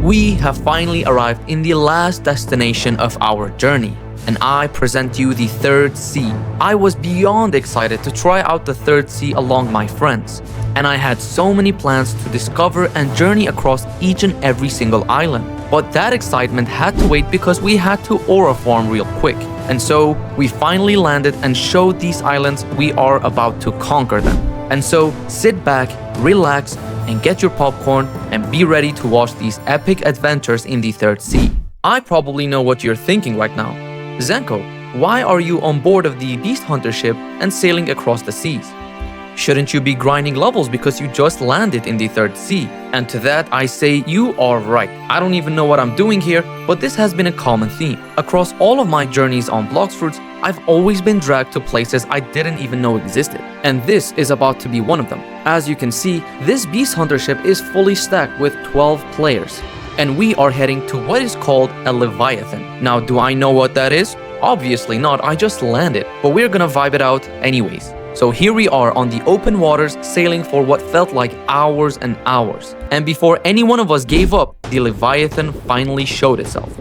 We have finally arrived in the last destination of our journey, and I present you the third sea. I was beyond excited to try out the third sea along my friends, and I had so many plans to discover and journey across each and every single island. But that excitement had to wait because we had to aura farm real quick. And so we finally landed and showed these islands we are about to conquer them. And so sit back, relax, and get your popcorn and be ready to watch these epic adventures in the third sea. I probably know what you're thinking right now. Zenko, why are you on board of the Beast Hunter ship and sailing across the seas? Shouldn't you be grinding levels because you just landed in the third sea? And to that I say you are right. I don't even know what I'm doing here, but this has been a common theme. Across all of my journeys on Blox Fruits, I've always been dragged to places I didn't even know existed. And this is about to be one of them. As you can see, this Beast Hunter ship is fully stacked with 12 players. And we are heading to what is called a Leviathan. Now, do I know what that is? Obviously not, I just landed. But we're gonna vibe it out anyways. So here we are on the open waters, sailing for what felt like hours and hours. And before any one of us gave up, the Leviathan finally showed itself.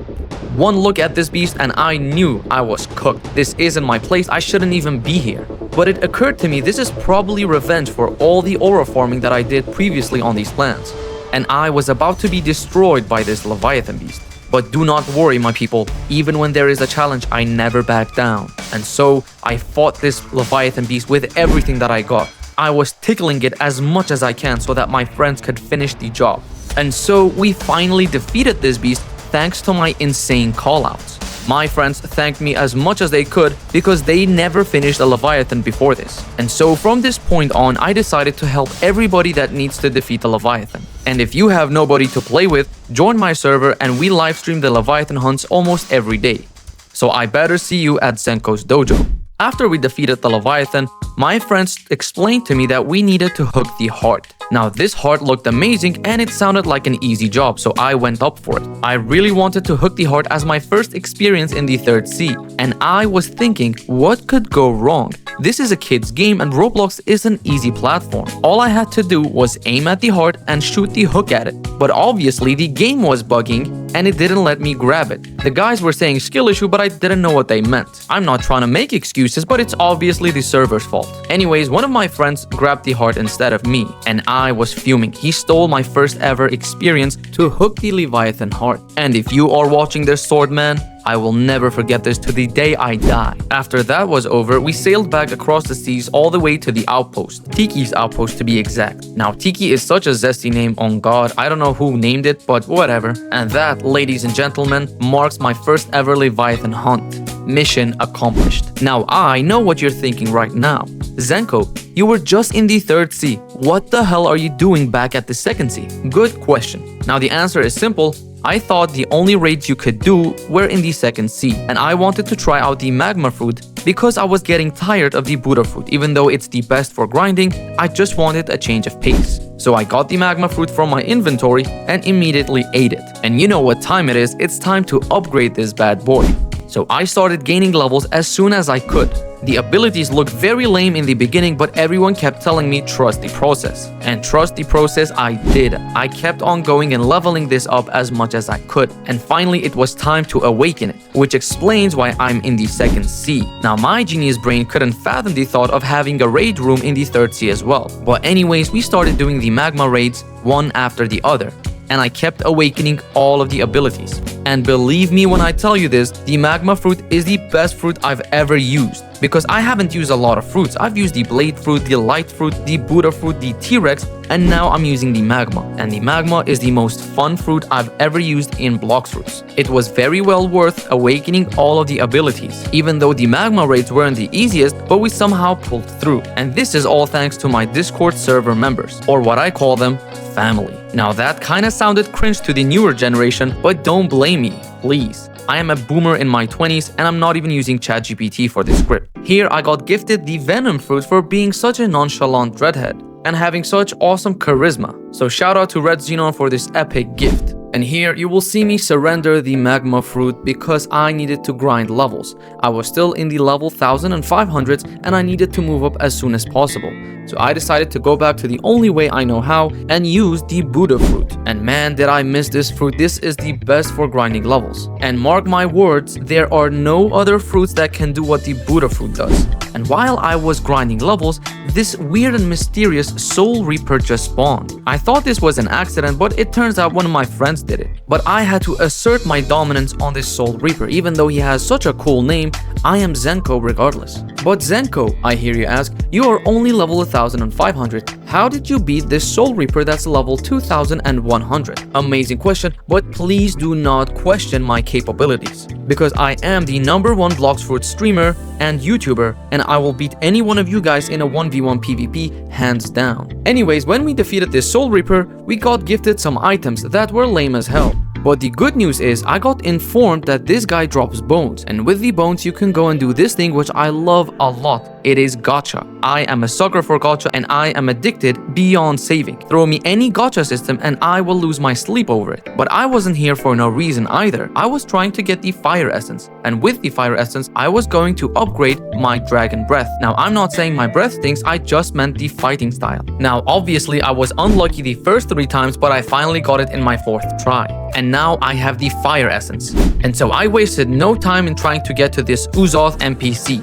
One look at this beast and I knew I was cooked. This isn't my place, I shouldn't even be here. But it occurred to me this is probably revenge for all the aura farming that I did previously on these plants. And I was about to be destroyed by this Leviathan beast. But do not worry, my people, even when there is a challenge, I never back down. And so, I fought this Leviathan beast with everything that I got. I was tickling it as much as I can so that my friends could finish the job. And so, we finally defeated this beast thanks to my insane callouts. My friends thanked me as much as they could because they never finished a Leviathan before this. And so from this point on, I decided to help everybody that needs to defeat the Leviathan. And if you have nobody to play with, join my server and we livestream the Leviathan hunts almost every day. So I better see you at Zenko's dojo. After we defeated the Leviathan, my friends explained to me that we needed to hook the heart. Now this heart looked amazing and it sounded like an easy job, so I went up for it. I really wanted to hook the heart as my first experience in the third sea, and I was thinking, what could go wrong? This is a kid's game and Roblox is an easy platform. All I had to do was aim at the heart and shoot the hook at it. But obviously the game was bugging and it didn't let me grab it. The guys were saying skill issue, but I didn't know what they meant. I'm not trying to make excuses, but it's obviously the server's fault. Anyways, one of my friends grabbed the heart instead of me, and I was fuming. He stole my first ever experience to hook the Leviathan heart. And if you are watching this, Swordman, I will never forget this to the day I die. After that was over, we sailed back across the seas all the way to the outpost. Tiki's outpost to be exact. Now, Tiki is such a zesty name, on God. I don't know who named it, but whatever. And that, ladies and gentlemen, marks my first ever Leviathan hunt. Mission accomplished. Now, I know what you're thinking right now. Zenko, you were just in the third sea. What the hell are you doing back at the second sea? Good question. Now, the answer is simple. I thought the only raids you could do were in the second sea, and I wanted to try out the Magma Fruit because I was getting tired of the Buddha Fruit. Even though it's the best for grinding, I just wanted a change of pace. So I got the Magma Fruit from my inventory and immediately ate it. And you know what time it is, it's time to upgrade this bad boy. So I started gaining levels as soon as I could. The abilities looked very lame in the beginning, but everyone kept telling me trust the process. And trust the process I did. I kept on going and leveling this up as much as I could. And finally it was time to awaken it, which explains why I'm in the second sea. Now my genius brain couldn't fathom the thought of having a raid room in the third sea as well. But anyways, we started doing the magma raids one after the other. And I kept awakening all of the abilities. And believe me when I tell you this, the Magma Fruit is the best fruit I've ever used. Because I haven't used a lot of fruits. I've used the Blade Fruit, the Light Fruit, the Buddha Fruit, the T-Rex, and now I'm using the Magma. And the Magma is the most fun fruit I've ever used in Blox Fruits. It was very well worth awakening all of the abilities. Even though the Magma raids weren't the easiest, but we somehow pulled through. And this is all thanks to my Discord server members, or what I call them, family. Now that kinda sounded cringe to the newer generation, but don't blame me, please. I am a boomer in my 20s and I'm not even using ChatGPT for this script. Here I got gifted the Venom Fruit for being such a nonchalant redhead and having such awesome charisma. So shout out to Red Xenon for this epic gift. And here you will see me surrender the Magma Fruit because I needed to grind levels. I was still in the level 1500s and I needed to move up as soon as possible. So I decided to go back to the only way I know how and use the Buddha fruit. And man, did I miss this fruit. This is the best for grinding levels. And mark my words, there are no other fruits that can do what the Buddha fruit does. And while I was grinding levels, this weird and mysterious Soul Reaper just spawned. I thought this was an accident, but it turns out one of my friends did it. But I had to assert my dominance on this Soul Reaper. Even though he has such a cool name, I am Zenko regardless. But Zenko, I hear you ask, you are only level 1500. How did you beat this Soul Reaper that's level 2100? Amazing question, but please do not question my capabilities. Because I am the #1 Blox Fruits streamer and YouTuber, and I will beat any one of you guys in a 1v1 PvP hands down. Anyways, when we defeated this Soul Reaper, we got gifted some items that were lame as hell. But the good news is I got informed that this guy drops bones, and with the bones you can go and do this thing which I love a lot. It is gacha. I am a sucker for gacha and I am addicted beyond saving. Throw me any gacha system and I will lose my sleep over it. But I wasn't here for no reason either. I was trying to get the fire essence, and with the fire essence I was going to upgrade my dragon breath. Now I'm not saying my breath stinks, I just meant the fighting style. Now obviously I was unlucky the first 3 times, but I finally got it in my 4th try. And now I have the fire essence. And so I wasted no time in trying to get to this Uzoth NPC.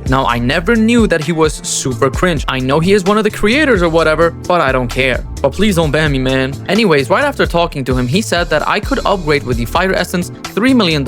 Now I never knew that he was super cringe. I know he is one of the creators or whatever, but I don't care. But please don't ban me, man. Anyways, right after talking to him, he said that I could upgrade with the fire essence, $3 million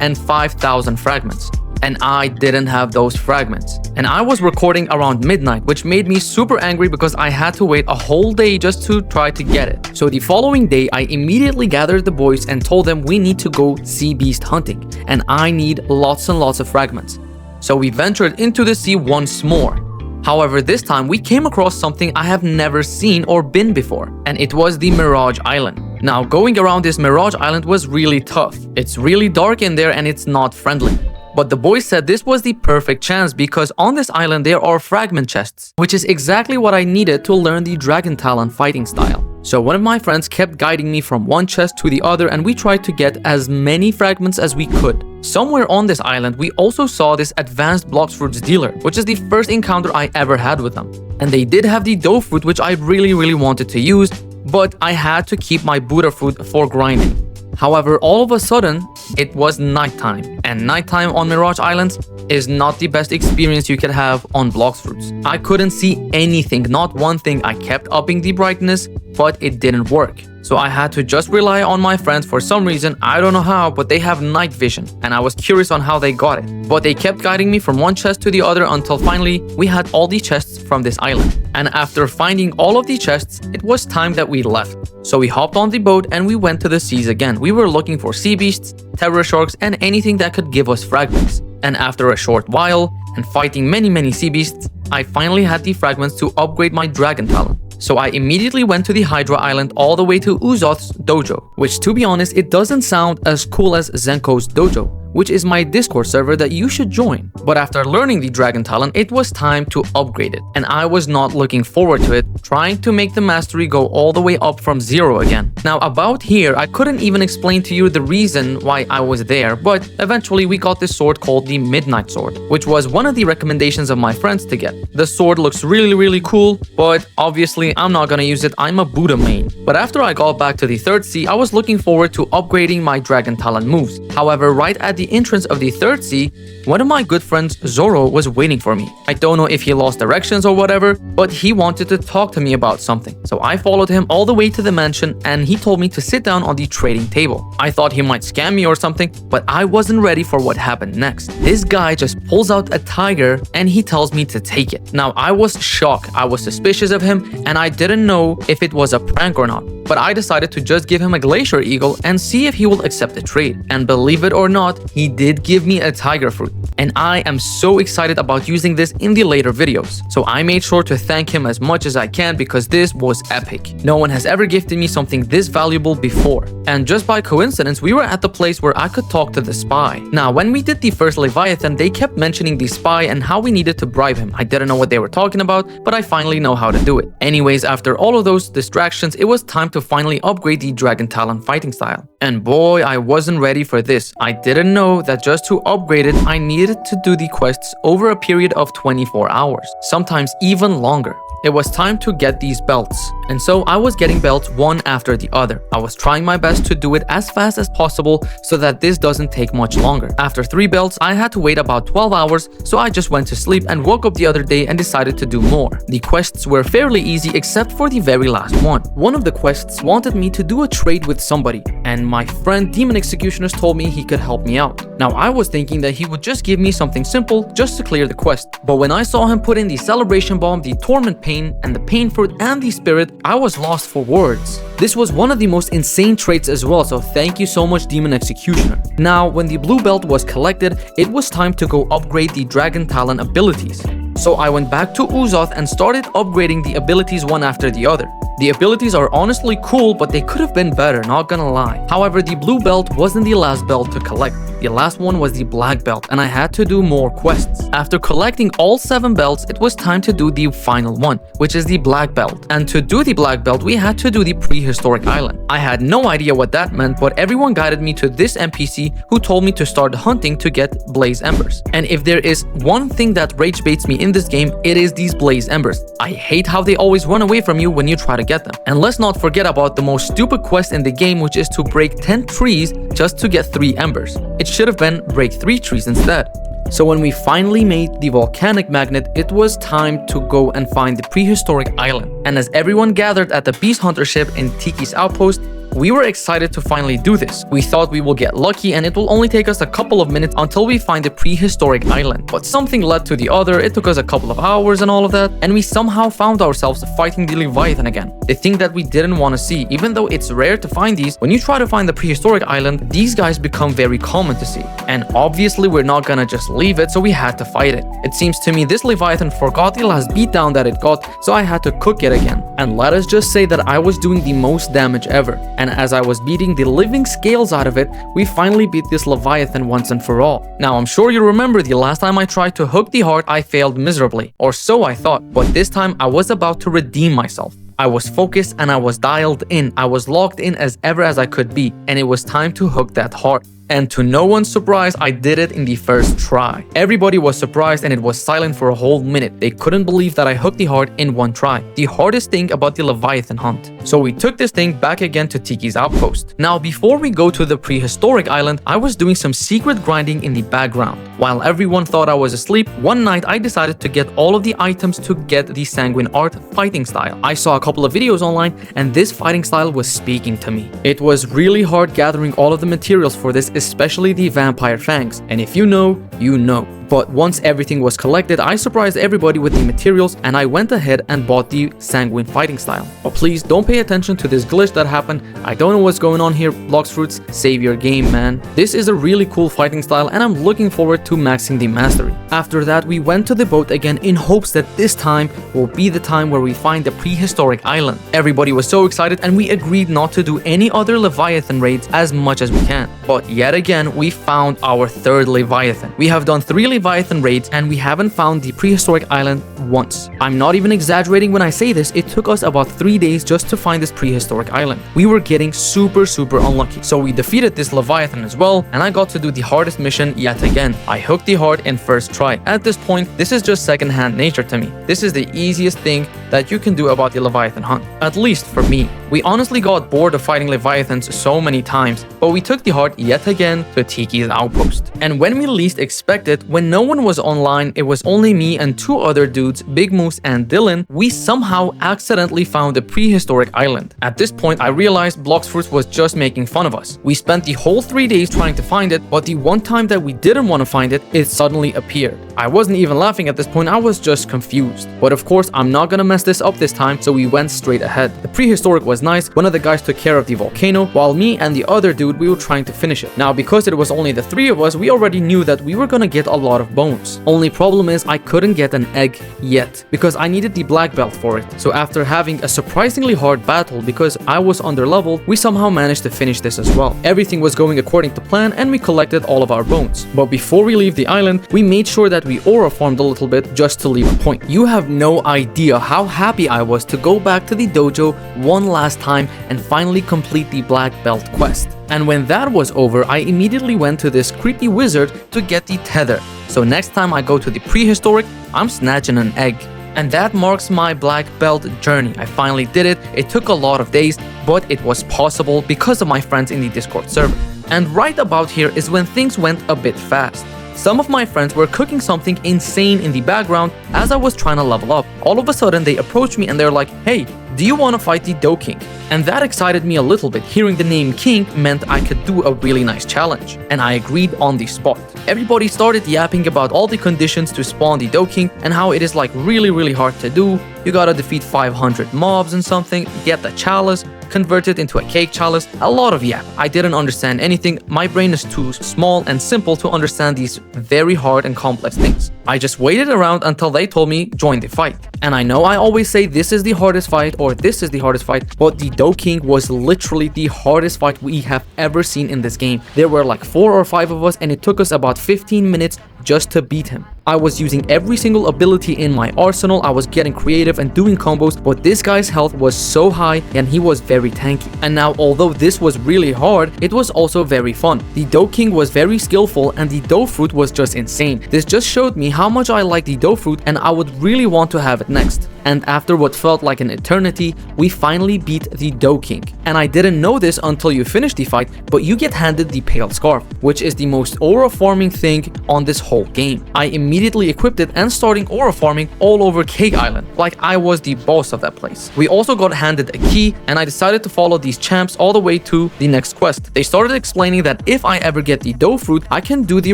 and 5,000 fragments. And I didn't have those fragments. And I was recording around midnight, which made me super angry because I had to wait a whole day just to try to get it. So the following day, I immediately gathered the boys and told them we need to go sea beast hunting, and I need lots and lots of fragments. So we ventured into the sea once more. However, this time we came across something I have never seen or been before, and it was the Mirage Island. Now, going around this Mirage Island was really tough. It's really dark in there and it's not friendly. But the boys said this was the perfect chance because on this island there are fragment chests, which is exactly what I needed to learn the Dragon Talon fighting style. So one of my friends kept guiding me from one chest to the other and we tried to get as many fragments as we could. Somewhere on this island, we also saw this advanced Blox Fruits dealer, which is the first encounter I ever had with them. And they did have the dough fruit, which I really wanted to use, but I had to keep my Buddha fruit for grinding. However, all of a sudden, it was nighttime, and nighttime on Mirage Islands is not the best experience you can have on Blox Fruits. I couldn't see anything, not one thing. I kept upping the brightness, but it didn't work. So I had to just rely on my friends for some reason. I don't know how, but they have night vision, and I was curious on how they got it. But they kept guiding me from one chest to the other until finally we had all the chests from this island. And after finding all of the chests, it was time that we left. So we hopped on the boat and we went to the seas again. We were looking for sea beasts, terror sharks, and anything that could give us fragments. And after a short while and fighting many sea beasts, I finally had the fragments to upgrade my Dragon Talon. So I immediately went to the Hydra Island all the way to Uzoth's Dojo, which to be honest, it doesn't sound as cool as Zenko's Dojo, which is my Discord server that you should join. But after learning the Dragon Talon, it was time to upgrade it, and I was not looking forward to it, trying to make the mastery go all the way up from 0 again. Now about here, I couldn't even explain to you the reason why I was there, but eventually we got this sword called the Midnight Sword, which was one of the recommendations of my friends to get. The sword looks really cool, but obviously I'm not gonna use it, I'm a Buddha main. But after I got back to the 3rd sea, I was looking forward to upgrading my Dragon Talon moves. However, right at the entrance of the 3rd sea, one of my good friends, Zoro, was waiting for me. I don't know if he lost directions or whatever, but he wanted to talk to me about something. So I followed him all the way to the mansion and he told me to sit down on the trading table. I thought he might scam me or something, but I wasn't ready for what happened next. This guy just pulls out a tiger and he tells me to take it. Now I was shocked. I was suspicious of him and I didn't know if it was a prank or not. But I decided to just give him a glacier eagle and see if he will accept the trade. And believe it or not, he did give me a tiger fruit. And I am so excited about using this in the later videos. So I made sure to thank him as much as I can because this was epic. No one has ever gifted me something this valuable before. And just by coincidence, we were at the place where I could talk to the spy. Now, when we did the first Leviathan, they kept mentioning the spy and how we needed to bribe him. I didn't know what they were talking about, but I finally know how to do it. Anyways, after all of those distractions, it was time to finally upgrade the Dragon Talon fighting style. And boy, I wasn't ready for this. I didn't know that just to upgrade it, I needed to do the quests over a period of 24 hours, sometimes even longer. It was time to get these belts, and so I was getting belts one after the other. I was trying my best to do it as fast as possible so that this doesn't take much longer. After 3 belts, I had to wait about 12 hours, so I just went to sleep and woke up the other day and decided to do more. The quests were fairly easy except for the very last one. One of the quests wanted me to do a trade with somebody, and my friend Demon Executioners told me he could help me out. Now, I was thinking that he would just give me something simple just to clear the quest, but when I saw him put in the Celebration Bomb, the Torment Pain, and the Pain Fruit and the Spirit, I was lost for words. This was one of the most insane traits as well, so thank you so much, Demon Executioner. Now, when the blue belt was collected, it was time to go upgrade the Dragon Talon abilities. So I went back to Uzoth and started upgrading the abilities one after the other. The abilities are honestly cool, but they could have been better, not gonna lie. However, the blue belt wasn't the last belt to collect. The last one was the black belt, and I had to do more quests. After collecting all 7 belts, it was time to do the final one, which is the black belt. And to do the black belt, we had to do the Prehistoric Island. I had no idea what that meant, but everyone guided me to this NPC who told me to start hunting to get blaze embers. And if there is one thing that rage baits me in this game, it is these blaze embers. I hate how they always run away from you when you try to get them. And let's not forget about the most stupid quest in the game, which is to break 10 trees just to get 3 embers. It should have been break 3 trees instead. So when we finally made the Volcanic Magnet, it was time to go and find the Prehistoric Island. And as everyone gathered at the Beast Hunter ship in Tiki's outpost, we were excited to finally do this. We thought we will get lucky and it will only take us a couple of minutes until we find the Prehistoric Island. But something led to the other, it took us a couple of hours and all of that, and we somehow found ourselves fighting the Leviathan again. The thing that we didn't want to see, even though it's rare to find these, when you try to find the Prehistoric Island, these guys become very common to see. And obviously we're not gonna just leave it, so we had to fight it. It seems to me this Leviathan forgot the last beatdown that it got, so I had to cook it again. And let us just say that I was doing the most damage ever. And as I was beating the living scales out of it, we finally beat this Leviathan once and for all. Now, I'm sure you remember the last time I tried to hook the heart, I failed miserably. Or so I thought. But this time, I was about to redeem myself. I was focused and I was dialed in. I was locked in as ever as I could be. And it was time to hook that heart. And to no one's surprise, I did it in the first try. Everybody was surprised and it was silent for a whole minute. They couldn't believe that I hooked the heart in one try. The hardest thing about the Leviathan hunt. So we took this thing back again to Tiki's outpost. Now, before we go to the Prehistoric Island, I was doing some secret grinding in the background. While everyone thought I was asleep, one night I decided to get all of the items to get the Sanguine art fighting style. I saw a couple of videos online and this fighting style was speaking to me. It was really hard gathering all of the materials for this, especially the vampire fangs, and if you know, you know. But once everything was collected, I surprised everybody with the materials and I went ahead and bought the Sanguine fighting style. But please don't pay attention to this glitch that happened. I don't know what's going on here. Blox Fruits, save your game, man. This is a really cool fighting style and I'm looking forward to maxing the mastery. After that, we went to the boat again in hopes that this time will be the time where we find the Prehistoric Island. Everybody was so excited and we agreed not to do any other Leviathan raids as much as we can. But yet again, we found our 3rd Leviathan. We have done 3 Leviathan raids and we haven't found the Prehistoric Island once. I'm not even exaggerating when I say this, it took us about 3 days just to find this Prehistoric Island. We were getting super unlucky. So we defeated this Leviathan as well and I got to do the hardest mission yet again. I hooked the heart in first try. At this point, this is just second-hand nature to me. This is the easiest thing that you can do about the Leviathan hunt, at least for me. We honestly got bored of fighting Leviathans so many times, but we took the heart yet again to Tiki's outpost. And when we least expected, when no one was online, it was only me and 2 other dudes, Big Moose and Dylan, we somehow accidentally found the Prehistoric Island. At this point, I realized Blox Fruits was just making fun of us. We spent the whole 3 days trying to find it, but the one time that we didn't want to find it, it suddenly appeared. I wasn't even laughing at this point, I was just confused. But of course, I'm not gonna mess this up this time, so we went straight ahead. The Prehistoric was nice. One of the guys took care of the volcano, while me and the other dude, we were trying to finish it. Now, because it was only the 3 of us, we already knew that we were were gonna get a lot of bones. Only problem is I couldn't get an egg yet because I needed the black belt for it. So after having a surprisingly hard battle because I was underleveled, we somehow managed to finish this as well. Everything was going according to plan and we collected all of our bones. But before we leave the island, we made sure that we aura farmed a little bit just to leave a point. You have no idea how happy I was to go back to the dojo one last time and finally complete the black belt quest. And when that was over, I immediately went to this creepy wizard to get the tether. So next time I go to the prehistoric, I'm snatching an egg. And that marks my black belt journey. I finally did it. It took a lot of days, but it was possible because of my friends in the Discord server. And right about here is when things went a bit fast. Some of my friends were cooking something insane in the background as I was trying to level up. All of a sudden they approached me and they're like, "Hey, do you want to fight the Doe King?" And that excited me a little bit. Hearing the name King meant I could do a really nice challenge. And I agreed on the spot. Everybody started yapping about all the conditions to spawn the Doe King and how it is like really hard to do. You gotta defeat 500 mobs and something, get the chalice, convert it into a cake chalice, a lot of yap. I didn't understand anything. My brain is too small and simple to understand these very hard and complex things. I just waited around until they told me join the fight. And I know I always say this is the hardest fight or this is the hardest fight, but the Doe King was literally the hardest fight we have ever seen in this game. There were like 4 or 5 of us and it took us about 15 minutes just to beat him. I was using every single ability in my arsenal, I was getting creative and doing combos, but this guy's health was so high and he was very tanky. And now although this was really hard, it was also very fun. The Doe King was very skillful and the Doe Fruit was just insane. This just showed me how much I like the Doe Fruit and I would really want to have it next. And after what felt like an eternity, we finally beat the Doe King. And I didn't know this until you finish the fight, but you get handed the Pale Scarf, which is the most aura farming thing on this whole game. I immediately equipped it and starting aura farming all over Cake Island, like I was the boss of that place. We also got handed a key and I decided to follow these champs all the way to the next quest. They started explaining that if I ever get the Doe Fruit, I can do the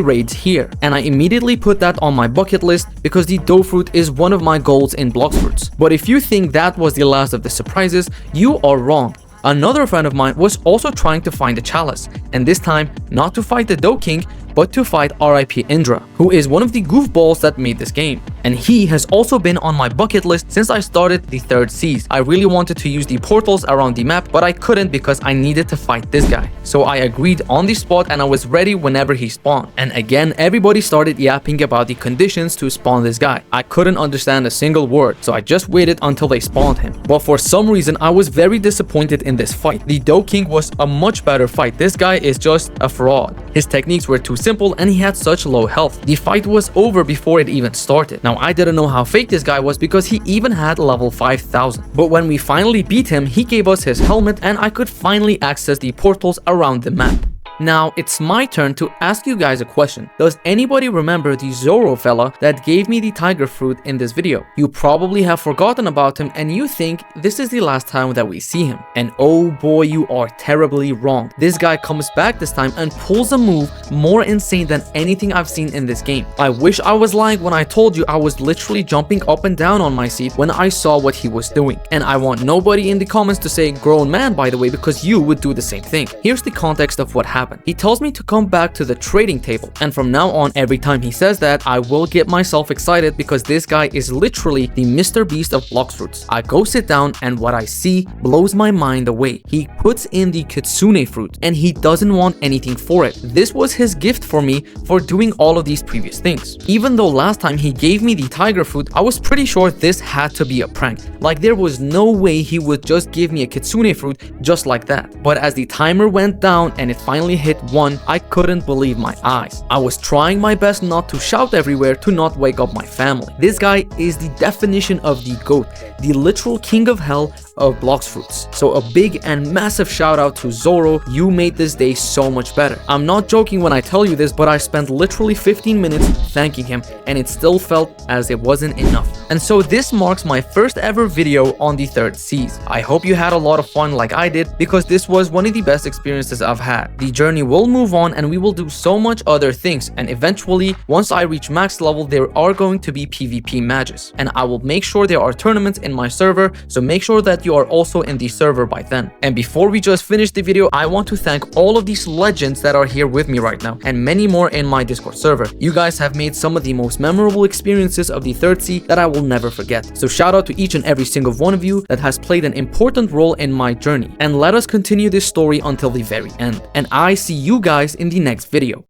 raids here. And I immediately put that on my bucket list because the Doe Fruit is one of my goals in Blox Fruits. But if you think that was the last of the surprises, you are wrong. Another friend of mine was also trying to find the chalice, and this time not to fight the Doe King, but to fight RIP Indra, who is one of the goofballs that made this game. And he has also been on my bucket list since I started the 3rd season. I really wanted to use the portals around the map, but I couldn't because I needed to fight this guy. So I agreed on the spot and I was ready whenever he spawned. And again, everybody started yapping about the conditions to spawn this guy. I couldn't understand a single word, so I just waited until they spawned him. But for some reason, I was very disappointed in this fight. The Doe King was a much better fight. This guy is just a fraud. His techniques were too simple and he had such low health. The fight was over before it even started. Now I didn't know how fake this guy was because he even had level 5000. But when we finally beat him, he gave us his helmet and I could finally access the portals around the map. Now, it's my turn to ask you guys a question. Does anybody remember the Zoro fella that gave me the tiger fruit in this video? You probably have forgotten about him and you think this is the last time that we see him. And oh boy, you are terribly wrong. This guy comes back this time and pulls a move more insane than anything I've seen in this game. I wish I was lying when I told you I was literally jumping up and down on my seat when I saw what he was doing. And I want nobody in the comments to say grown man, by the way, because you would do the same thing. Here's the context of what happened. He tells me to come back to the trading table, and from now on, every time he says that, I will get myself excited because this guy is literally the Mr. Beast of Blox Fruits. I go sit down and what I see blows my mind away. He puts in the kitsune fruit and he doesn't want anything for it. This was his gift for me for doing all of these previous things. Even though last time he gave me the tiger fruit, I was pretty sure this had to be a prank. Like there was no way he would just give me a kitsune fruit just like that. But as the timer went down and it finally hit 1, I couldn't believe my eyes. I was trying my best not to shout everywhere to not wake up my family. This guy is the definition of the GOAT, the literal king of hell of Blox Fruits. So a big and massive shout out to Zoro. You made this day so much better. I'm not joking when I tell you this, but I spent literally 15 minutes thanking him and it still felt as it wasn't enough. And so this marks my first ever video on the 3rd season. I hope you had a lot of fun like I did because this was one of the best experiences I've had. The journey will move on and we will do so much other things, and eventually once I reach max level there are going to be PvP matches and I will make sure there are tournaments in my server, so make sure that that you are also in the server by then. And before we just finish the video, I want to thank all of these legends that are here with me right now, and many more in my Discord server. You guys have made some of the most memorable experiences of the third sea that I will never forget. So shout out to each and every single one of you that has played an important role in my journey. And let us continue this story until the very end. And I see you guys in the next video.